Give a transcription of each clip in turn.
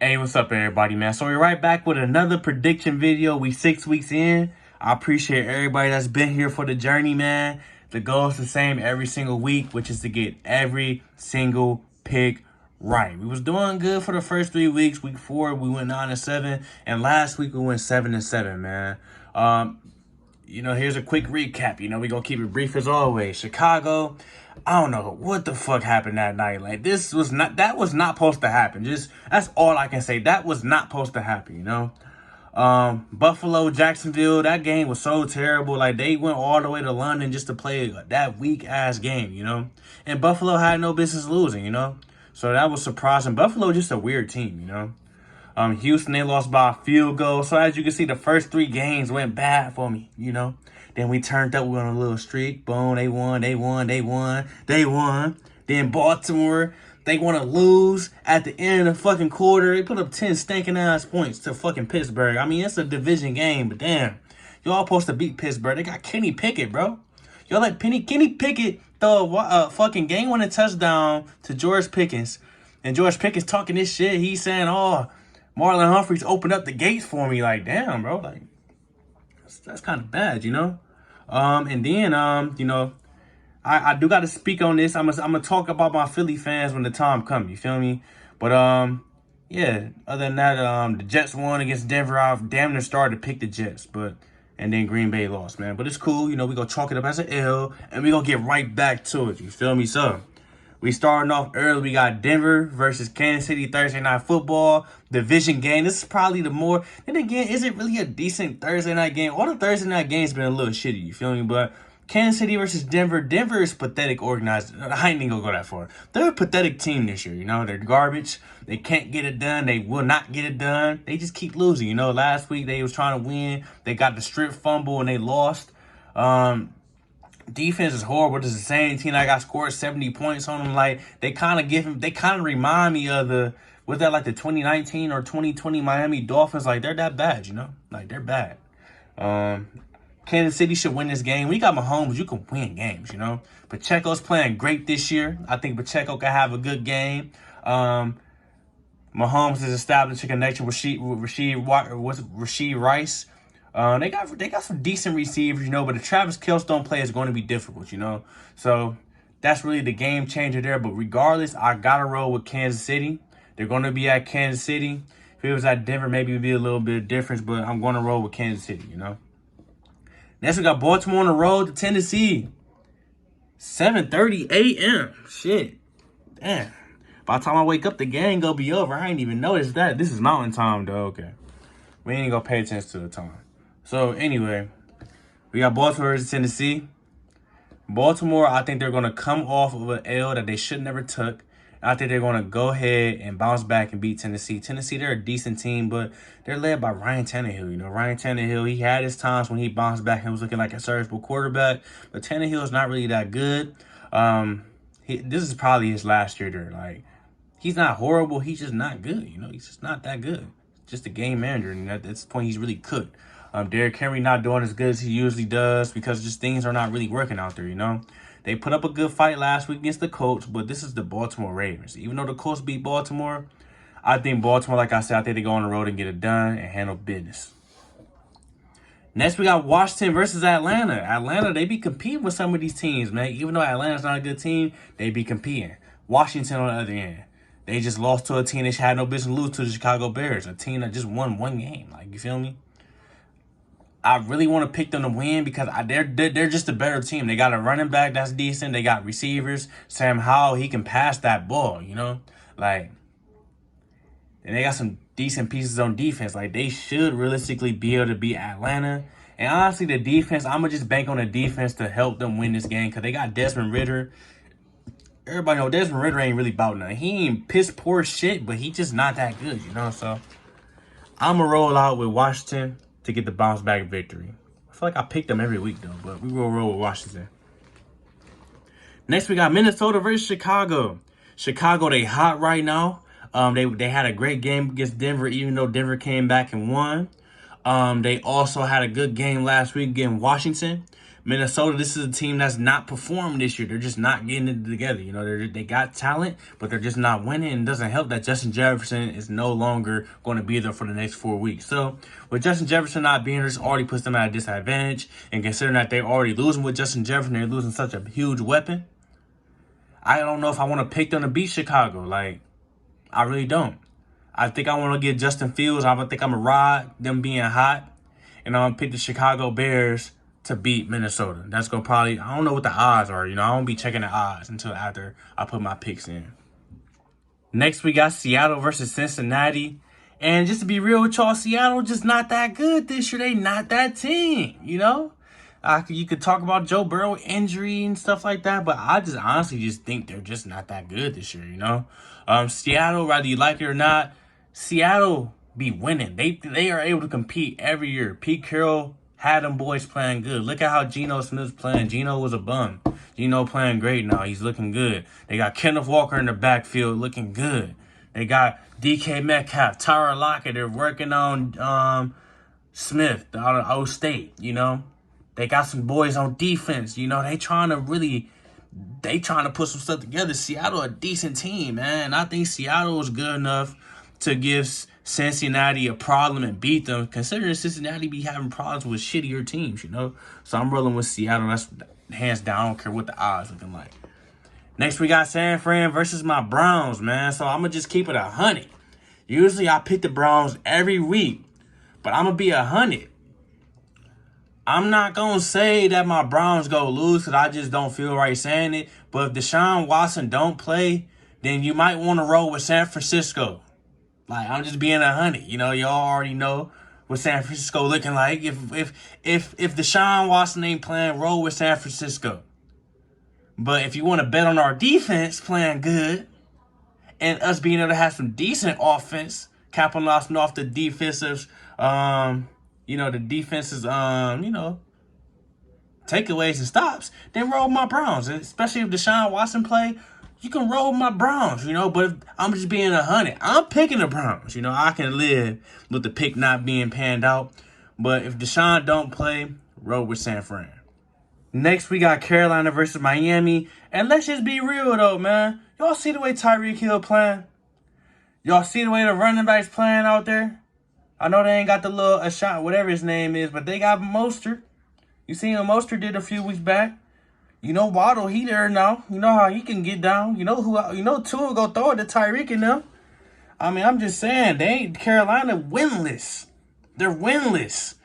Hey, what's up, everybody, man? So we're right back with another prediction video. We 6 weeks in. I appreciate everybody that's been here for the journey, man. The goal is the same every single week, which is to get every single pick right. We was doing good for the first 3 weeks. Week 4, we went 9-7, and last week we went 7-7, man. Here's a quick recap. We're going to keep it brief as always. Chicago, I don't know what the fuck happened that night. Like, that was not supposed to happen. That's all I can say. That was not supposed to happen, Buffalo, Jacksonville, that game was so terrible. Like, they went all the way to London just to play that weak-ass game, And Buffalo had no business losing, So that was surprising. Buffalo just a weird team, Houston, they lost by a field goal. So as you can see, the first 3 games went bad for me, Then we turned up, we went on a little streak. Boom, they won. Then Baltimore, they want to lose at the end of the fucking quarter. They put up 10 stinking ass points to fucking Pittsburgh. I mean, it's a division game, but damn. Y'all supposed to beat Pittsburgh. They got Kenny Pickett, bro. Y'all let Kenny Pickett throw a fucking game-winning touchdown to George Pickens. And George Pickens talking this shit. He's saying, Marlon Humphreys opened up the gates for me. Like, damn, bro. Like, that's kind of bad, And then, I do got to speak on this. I'm gonna talk about my Philly fans when the time comes. You feel me? But yeah. Other than that, the Jets won against Denver. I've damn near started to pick the Jets, and then Green Bay lost, man. But it's cool. We gonna chalk it up as an L, and we gonna get right back to it. You feel me? So we starting off early. We got Denver versus Kansas City Thursday Night Football division game. This is probably the more. Then again, is it really a decent Thursday night game? All the Thursday night games been a little shitty. You feel me? But Kansas City versus Denver. Denver is pathetic organized. I ain't even gonna go that far. They're a pathetic team this year. They're garbage. They can't get it done. They will not get it done. They just keep losing. Last week they was trying to win. They got the strip fumble and they lost. Defense is horrible. This is the same team that got scored 70 points on them. Like, they kind of remind me of the 2019 or 2020 Miami Dolphins. Like, they're that bad, Like, they're bad. Kansas City should win this game. We got Mahomes. You can win games, Pacheco's playing great this year. I think Pacheco can have a good game. Mahomes has established a connection with Rashid Rice. They got some decent receivers, but the Travis Kelce don't play is going to be difficult, So that's really the game changer there. But regardless, I gotta roll with Kansas City. They're going to be at Kansas City. If it was at Denver, maybe it'd be a little bit of difference, but I'm going to roll with Kansas City, Next, we got Baltimore on the road to Tennessee. 7:30 a.m. Shit. Damn. By the time I wake up, the game gonna be over. I ain't even noticed that. This is mountain time, though. Okay. We ain't gonna pay attention to the time. So, anyway, we got Baltimore versus Tennessee. Baltimore, I think they're going to come off of an L that they should never took. I think they're going to go ahead and bounce back and beat Tennessee. Tennessee, they're a decent team, but they're led by Ryan Tannehill. Ryan Tannehill, he had his times when he bounced back and was looking like a serviceable quarterback, but Tannehill is not really that good. This is probably his last year there. Like, he's not horrible. He's just not good. He's just not that good. Just a game manager, and at this point, he's really cooked. Derrick Henry not doing as good as he usually does because just things are not really working out there, They put up a good fight last week against the Colts, but this is the Baltimore Ravens. Even though the Colts beat Baltimore, I think Baltimore, like I said, I think they go on the road and get it done and handle business. Next, we got Washington versus Atlanta. Atlanta, they be competing with some of these teams, man. Even though Atlanta's not a good team, they be competing. Washington, on the other end, they just lost to a team they had no business lose to, the Chicago Bears, a team that just won 1 game. Like, you feel me? I really want to pick them to win because they're just a better team. They got a running back that's decent. They got receivers. Sam Howell, he can pass that ball, Like, and they got some decent pieces on defense. Like, they should realistically be able to beat Atlanta. And honestly, the defense, I'm going to just bank on the defense to help them win this game because they got Desmond Ridder. Everybody know Desmond Ridder ain't really about nothing. He ain't piss poor shit, but he just not that good, So I'm going to roll out with Washington to get the bounce back victory. I feel like I pick them every week, though, but we will roll with Washington. Next, we got Minnesota versus Chicago. Chicago, they hot right now. They had a great game against Denver, even though Denver came back and won. They also had a good game last week against Washington. Minnesota, this is a team that's not performing this year. They're just not getting it together. You know, they got talent, but they're just not winning. And it doesn't help that Justin Jefferson is no longer going to be there for the next 4 weeks. So with Justin Jefferson not being there, this already puts them at a disadvantage. And considering that they're already losing with Justin Jefferson, they're losing such a huge weapon. I don't know if I want to pick them to beat Chicago. Like, I really don't. I think I want to get Justin Fields. I think I'm going to ride them being hot. And I'm going to pick the Chicago Bears to beat Minnesota. That's going to probably, I don't know what the odds are. You know, I won't be checking the odds until after I put my picks in. Next, we got Seattle versus Cincinnati. And just to be real with y'all, Seattle just not that good this year. They not that team, you know? You could talk about Joe Burrow injury and stuff like that, but I just honestly just think they're just not that good this year, you know? Seattle, whether you like it or not, Seattle be winning. They are able to compete every year. Pete Carroll had them boys playing good. Look at how Geno Smith's playing. Geno was a bum. Geno playing great now. He's looking good. They got Kenneth Walker in the backfield looking good. They got DK Metcalf, Tyler Lockett. They're working on Smith out of O State, you know. They got some boys on defense, you know. They trying to put some stuff together. Seattle a decent team, man. I think Seattle is good enough to give Cincinnati a problem and beat them, considering Cincinnati be having problems with shittier teams, you know. So I'm rolling with Seattle. That's hands down. I don't care what the odds looking like. Next, we got San Fran versus my Browns, man. So I'm going to just keep it 100. Usually I pick the Browns every week, but I'm going to be 100. I'm not going to say that my Browns go lose because I just don't feel right saying it. But if Deshaun Watson don't play, then you might want to roll with San Francisco. Like, I'm just being 100. You know, y'all already know what San Francisco looking like. If Deshaun Watson ain't playing, roll with San Francisco. But if you want to bet on our defense playing good and us being able to have some decent offense, capitalizing off the defensive, takeaways and stops, then roll my Browns. Especially if Deshaun Watson play, you can roll my Browns, you know. But if I'm just being 100, I'm picking the Browns. You know, I can live with the pick not being panned out. But if Deshaun don't play, roll with San Fran. Next, we got Carolina versus Miami. And let's just be real, though, man. Y'all see the way Tyreek Hill playing? Y'all see the way the running backs playing out there? I know they ain't got the little shot, whatever his name is, but they got Mostert. You seen what Mostert did a few weeks back? You know Waddle, he there now. You know how he can get down. You know Tua go throw it to Tyreek and them. I mean, I'm just saying, Carolina winless. They're winless.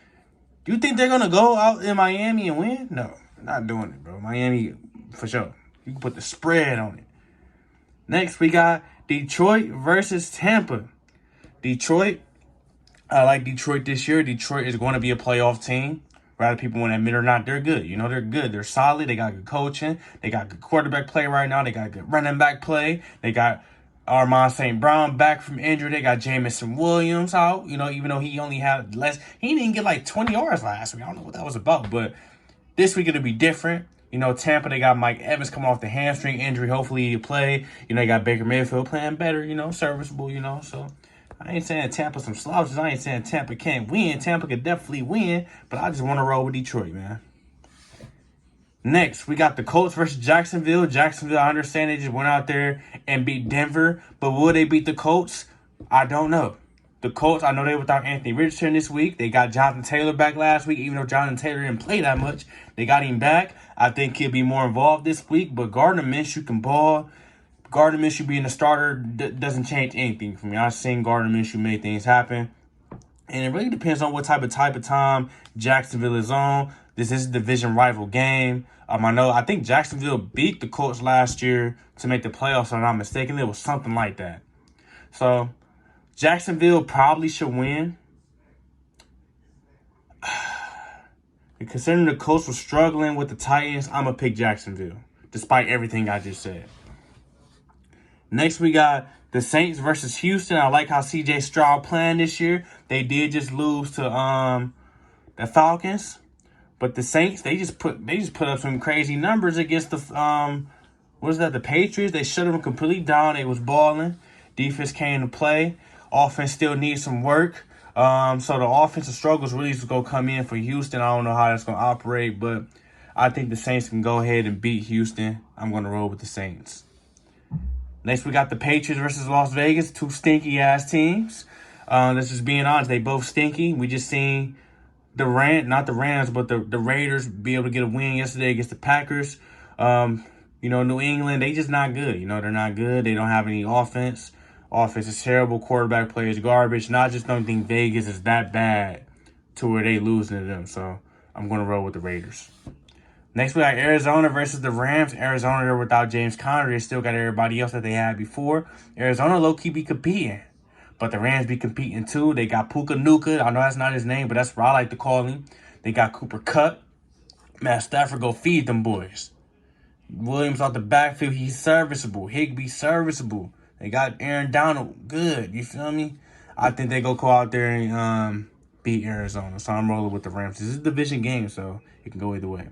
Do you think they're going to go out in Miami and win? No, not doing it, bro. Miami, for sure. You can put the spread on it. Next, we got Detroit versus Tampa. Detroit, I like Detroit this year. Detroit is going to be a playoff team. Whether people want to admit it or not, they're good. You know, they're good. They're solid. They got good coaching. They got good quarterback play right now. They got good running back play. They got Armand St. Brown back from injury. They got Jamison Williams out. You know, even though he only had less. He didn't get like 20 yards last week. I don't know what that was about. But this week it'll be different. You know, Tampa, they got Mike Evans coming off the hamstring injury. Hopefully he'll play. You know, they got Baker Mayfield playing better, you know, serviceable, you know. So I ain't saying Tampa some slouches. I ain't saying Tampa can't win. Tampa could definitely win. But I just want to roll with Detroit, man. Next, we got the Colts versus Jacksonville. Jacksonville, I understand they just went out there and beat Denver. But will they beat the Colts? I don't know. The Colts, I know they without Anthony Richardson this week. They got Jonathan Taylor back last week. Even though Jonathan Taylor didn't play that much, they got him back. I think he'll be more involved this week. But Gardner Minshew can ball. Gardner Minshew being a starter doesn't change anything for me. I've seen Gardner Minshew make things happen. And it really depends on what type of time Jacksonville is on. This is a division rival game. I think Jacksonville beat the Colts last year to make the playoffs, if I'm not mistaken. It was something like that. So Jacksonville probably should win. And considering the Colts were struggling with the Titans, I'm going to pick Jacksonville, despite everything I just said. Next, we got the Saints versus Houston. I like how C.J. Stroud playing this year. They did just lose to the Falcons. But the Saints, they just put up some crazy numbers against the the Patriots. They shut them completely down. They was balling. Defense came to play. Offense still needs some work. So the offensive struggles really is going to come in for Houston. I don't know how that's going to operate, but I think the Saints can go ahead and beat Houston. I'm going to roll with the Saints. Next, we got the Patriots versus Las Vegas, two stinky-ass teams. Let's just being honest, they both stinky. We just seen the Rams, but the Raiders be able to get a win yesterday against the Packers. New England, they just not good. They're not good. They don't have any offense. Offense is terrible. Quarterback play is garbage. And I just don't think Vegas is that bad to where they losing to them. So I'm going to roll with the Raiders. Next, we got Arizona versus the Rams. Arizona, they're without James Conner. They still got everybody else that they had before. Arizona low-key be competing. But the Rams be competing too. They got Puka Nuka. I know that's not his name, but that's what I like to call him. They got Cooper Kupp. Matt Stafford go feed them boys. Williams off the backfield, he's serviceable. Higbee serviceable. They got Aaron Donald good. You feel me? I think they go out there and beat Arizona. So I'm rolling with the Rams. This is a division game, so it can go either way.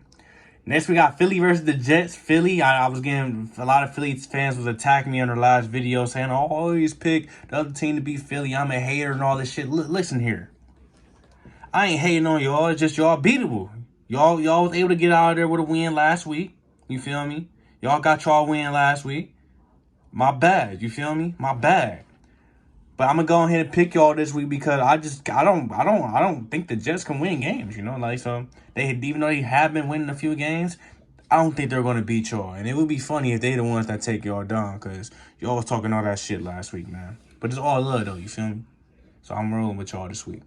Next, we got Philly versus the Jets. Philly, I was getting a lot of Philly fans was attacking me on their last video saying, "Oh, always pick the other team to beat Philly. I'm a hater and all this shit." Listen here. I ain't hating on y'all. It's just y'all beatable. Y'all was able to get out of there with a win last week. You feel me? Y'all got y'all win last week. My bad. You feel me? My bad. But I'm gonna go ahead and pick y'all this week because I don't think the Jets can win games. So even though they have been winning a few games, I don't think they're gonna beat y'all. And it would be funny if they the ones that take y'all down because y'all was talking all that shit last week, man. But it's all love though. You feel me? So I'm rolling with y'all this week.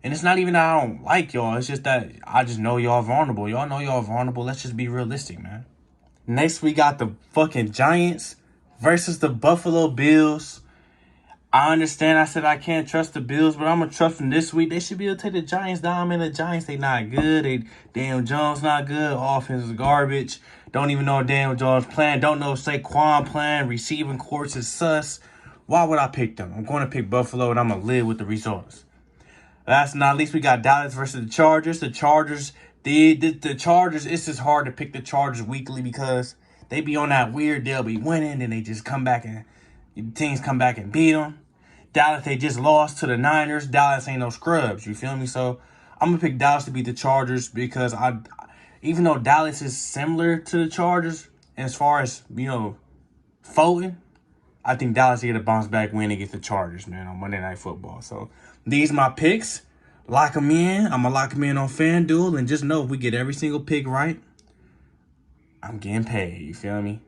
And it's not even that I don't like y'all. It's just that I just know y'all vulnerable. Y'all know y'all vulnerable. Let's just be realistic, man. Next, we got the fucking Giants versus the Buffalo Bills. I understand I said I can't trust the Bills, but I'm going to trust them this week. They should be able to take the Giants down, man. The Giants, they not good. Daniel Jones not good. Offense is garbage. Don't even know if Daniel Jones playing. Don't know if Saquon playing. Receiving courts is sus. Why would I pick them? I'm going to pick Buffalo, and I'm going to live with the results. Last but not least, we got Dallas versus the Chargers. The Chargers, the Chargers, it's just hard to pick the Chargers weekly because they be on that weird, they'll be winning, and they just come back and teams come back and beat them. Dallas, they just lost to the Niners. Dallas ain't no scrubs, you feel me? So I'm going to pick Dallas to beat the Chargers because even though Dallas is similar to the Chargers as far as, voting, I think Dallas will get a bounce back win against the Chargers, man, on Monday Night Football. So these are my picks. Lock them in. I'm going to lock them in on FanDuel. And just know if we get every single pick right, I'm getting paid. You feel me?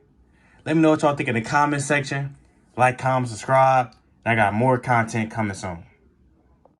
Let me know what y'all think in the comment section. Like, comment, subscribe. I got more content coming soon.